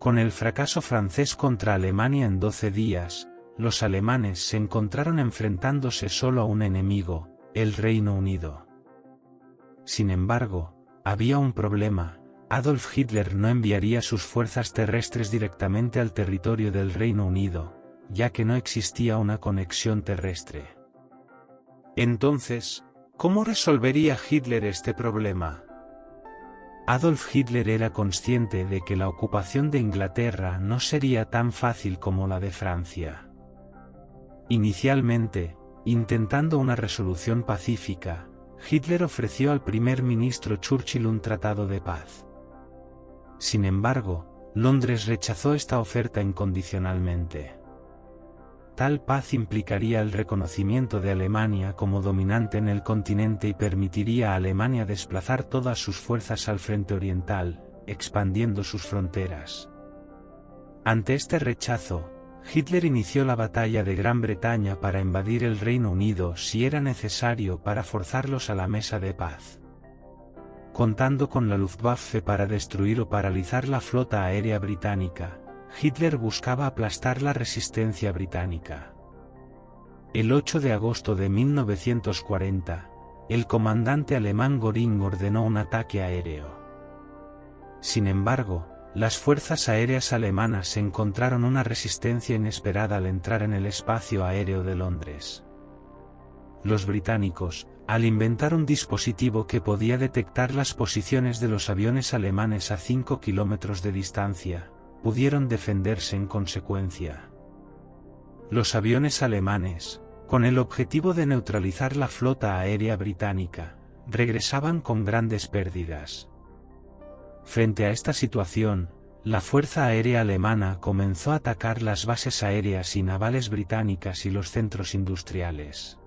Con el fracaso francés contra Alemania en 12 días, los alemanes se encontraron enfrentándose solo a un enemigo, el Reino Unido. Sin embargo, había un problema: Adolf Hitler no enviaría sus fuerzas terrestres directamente al territorio del Reino Unido, ya que no existía una conexión terrestre. Entonces, ¿cómo resolvería Hitler este problema? Adolf Hitler era consciente de que la ocupación de Inglaterra no sería tan fácil como la de Francia. Inicialmente, intentando una resolución pacífica, Hitler ofreció al primer ministro Churchill un tratado de paz. Sin embargo, Londres rechazó esta oferta incondicionalmente. Tal paz implicaría el reconocimiento de Alemania como dominante en el continente y permitiría a Alemania desplazar todas sus fuerzas al frente oriental, expandiendo sus fronteras. Ante este rechazo, Hitler inició la batalla de Gran Bretaña para invadir el Reino Unido si era necesario para forzarlos a la mesa de paz. Contando con la Luftwaffe para destruir o paralizar la flota aérea británica, Hitler buscaba aplastar la resistencia británica. El 8 de agosto de 1940, el comandante alemán Göring ordenó un ataque aéreo. Sin embargo, las fuerzas aéreas alemanas encontraron una resistencia inesperada al entrar en el espacio aéreo de Londres. Los británicos, al inventar un dispositivo que podía detectar las posiciones de los aviones alemanes a 5 kilómetros de distancia, pudieron defenderse en consecuencia. Los aviones alemanes, con el objetivo de neutralizar la flota aérea británica, regresaban con grandes pérdidas. Frente a esta situación, la Fuerza Aérea Alemana comenzó a atacar las bases aéreas y navales británicas y los centros industriales.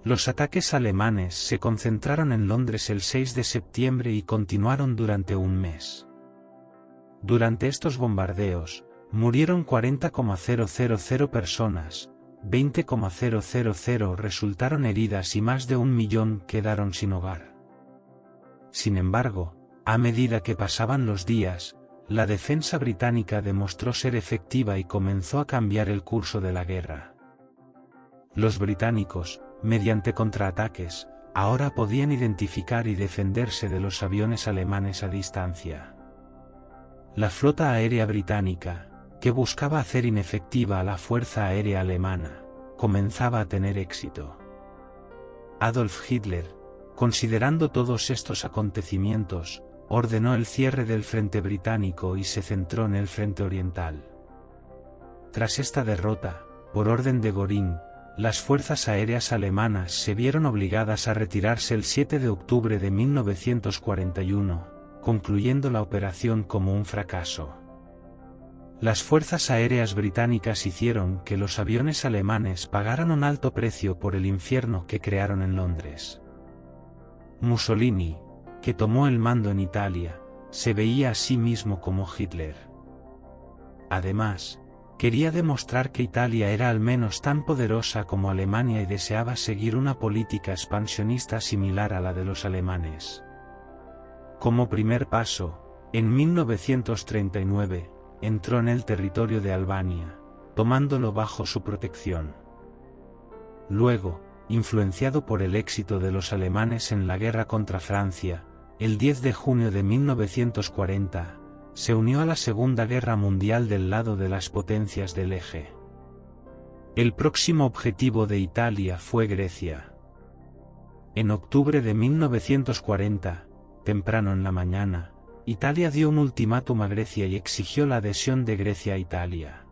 Los ataques alemanes se concentraron en Londres el 6 de septiembre y continuaron durante un mes. Durante estos bombardeos, murieron 40,000 personas, 20,000 resultaron heridas y más de 1 millón quedaron sin hogar. Sin embargo, a medida que pasaban los días, la defensa británica demostró ser efectiva y comenzó a cambiar el curso de la guerra. Los británicos, mediante contraataques, ahora podían identificar y defenderse de los aviones alemanes a distancia. La flota aérea británica, que buscaba hacer inefectiva a la fuerza aérea alemana, comenzaba a tener éxito. Adolf Hitler, considerando todos estos acontecimientos, ordenó el cierre del frente británico y se centró en el frente oriental. Tras esta derrota, por orden de Göring, las fuerzas aéreas alemanas se vieron obligadas a retirarse el 7 de octubre de 1941, concluyendo la operación como un fracaso. Las fuerzas aéreas británicas hicieron que los aviones alemanes pagaran un alto precio por el infierno que crearon en Londres. Mussolini, que tomó el mando en Italia, se veía a sí mismo como Hitler. Además, quería demostrar que Italia era al menos tan poderosa como Alemania y deseaba seguir una política expansionista similar a la de los alemanes. Como primer paso, en 1939, entró en el territorio de Albania, tomándolo bajo su protección. Luego, influenciado por el éxito de los alemanes en la guerra contra Francia, el 10 de junio de 1940, se unió a la Segunda Guerra Mundial del lado de las potencias del Eje. El próximo objetivo de Italia fue Grecia. En octubre de 1940, temprano en la mañana, Italia dio un ultimátum a Grecia y exigió la adhesión de Grecia a Italia.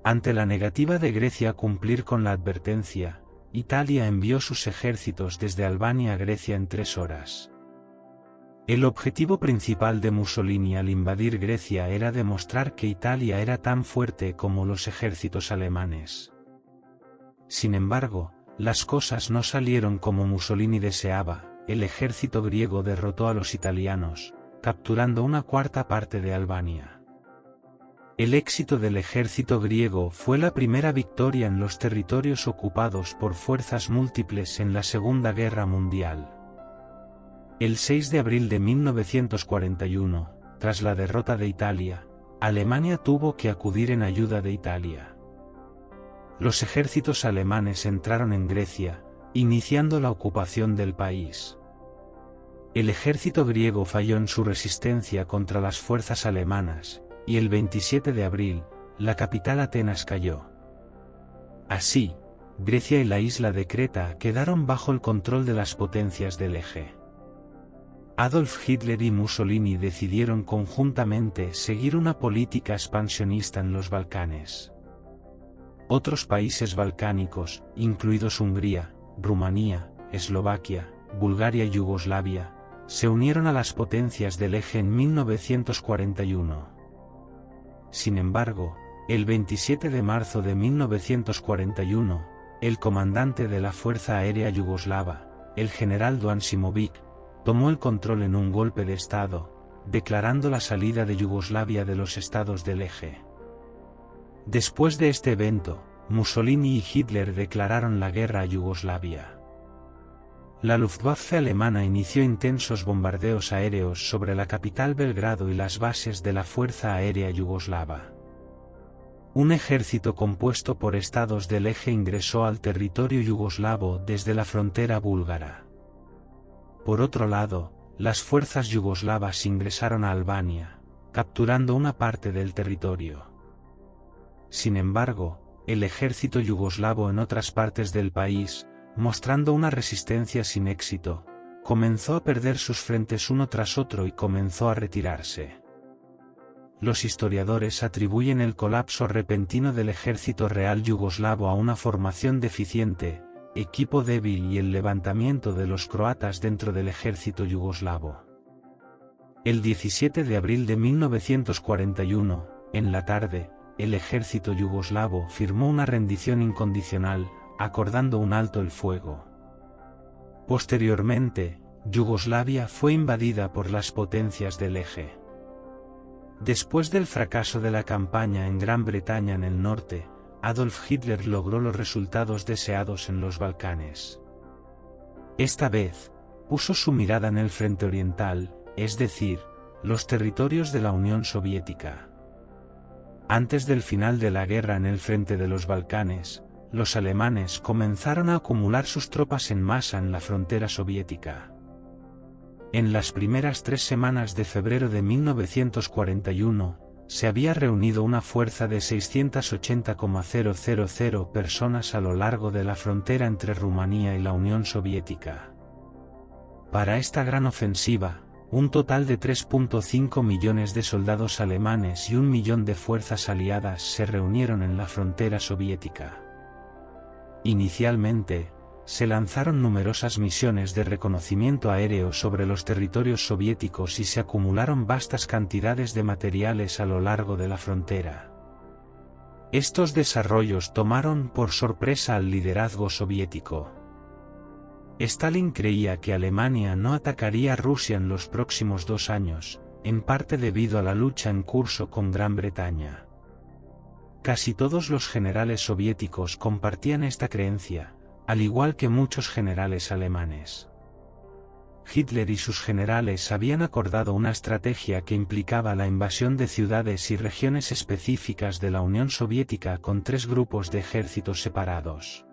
Ante la negativa de Grecia a cumplir con la advertencia, Italia envió sus ejércitos desde Albania a Grecia en 3 horas. El objetivo principal de Mussolini al invadir Grecia era demostrar que Italia era tan fuerte como los ejércitos alemanes. Sin embargo, las cosas no salieron como Mussolini deseaba. El ejército griego derrotó a los italianos, capturando una cuarta parte de Albania. El éxito del ejército griego fue la primera victoria en los territorios ocupados por fuerzas múltiples en la Segunda Guerra Mundial. El 6 de abril de 1941, tras la derrota de Italia, Alemania tuvo que acudir en ayuda de Italia. Los ejércitos alemanes entraron en Grecia, iniciando la ocupación del país. El ejército griego falló en su resistencia contra las fuerzas alemanas, y el 27 de abril, la capital Atenas cayó. Así, Grecia y la isla de Creta quedaron bajo el control de las potencias del eje. Adolf Hitler y Mussolini decidieron conjuntamente seguir una política expansionista en los Balcanes. Otros países balcánicos, incluidos Hungría, Rumanía, Eslovaquia, Bulgaria y Yugoslavia, se unieron a las potencias del eje en 1941. Sin embargo, el 27 de marzo de 1941, el comandante de la Fuerza Aérea Yugoslava, el general Duan Simović, tomó el control en un golpe de Estado, declarando la salida de Yugoslavia de los estados del eje. Después de este evento, Mussolini y Hitler declararon la guerra a Yugoslavia. La Luftwaffe alemana inició intensos bombardeos aéreos sobre la capital Belgrado y las bases de la Fuerza Aérea Yugoslava. Un ejército compuesto por estados del eje ingresó al territorio yugoslavo desde la frontera búlgara. Por otro lado, las fuerzas yugoslavas ingresaron a Albania, capturando una parte del territorio. Sin embargo, el ejército yugoslavo en otras partes del país, mostrando una resistencia sin éxito, comenzó a perder sus frentes uno tras otro y comenzó a retirarse. Los historiadores atribuyen el colapso repentino del ejército real yugoslavo a una formación deficiente, equipo débil y el levantamiento de los croatas dentro del ejército yugoslavo. El 17 de abril de 1941, en la tarde, el ejército yugoslavo firmó una rendición incondicional, acordando un alto el fuego. Posteriormente, Yugoslavia fue invadida por las potencias del eje. Después del fracaso de la campaña en Gran Bretaña en el norte, Adolf Hitler logró los resultados deseados en los Balcanes. Esta vez, puso su mirada en el frente oriental, es decir, los territorios de la Unión Soviética. Antes del final de la guerra en el frente de los Balcanes, los alemanes comenzaron a acumular sus tropas en masa en la frontera soviética. En las primeras 3 semanas de febrero de 1941, se había reunido una fuerza de 680,000 personas a lo largo de la frontera entre Rumanía y la Unión Soviética. Para esta gran ofensiva, un total de 3,5 millones de soldados alemanes y 1 millón de fuerzas aliadas se reunieron en la frontera soviética. Inicialmente, se lanzaron numerosas misiones de reconocimiento aéreo sobre los territorios soviéticos y se acumularon vastas cantidades de materiales a lo largo de la frontera. Estos desarrollos tomaron por sorpresa al liderazgo soviético. Stalin creía que Alemania no atacaría a Rusia en los próximos 2 años, en parte debido a la lucha en curso con Gran Bretaña. Casi todos los generales soviéticos compartían esta creencia, al igual que muchos generales alemanes. Hitler y sus generales habían acordado una estrategia que implicaba la invasión de ciudades y regiones específicas de la Unión Soviética con 3 grupos de ejércitos separados.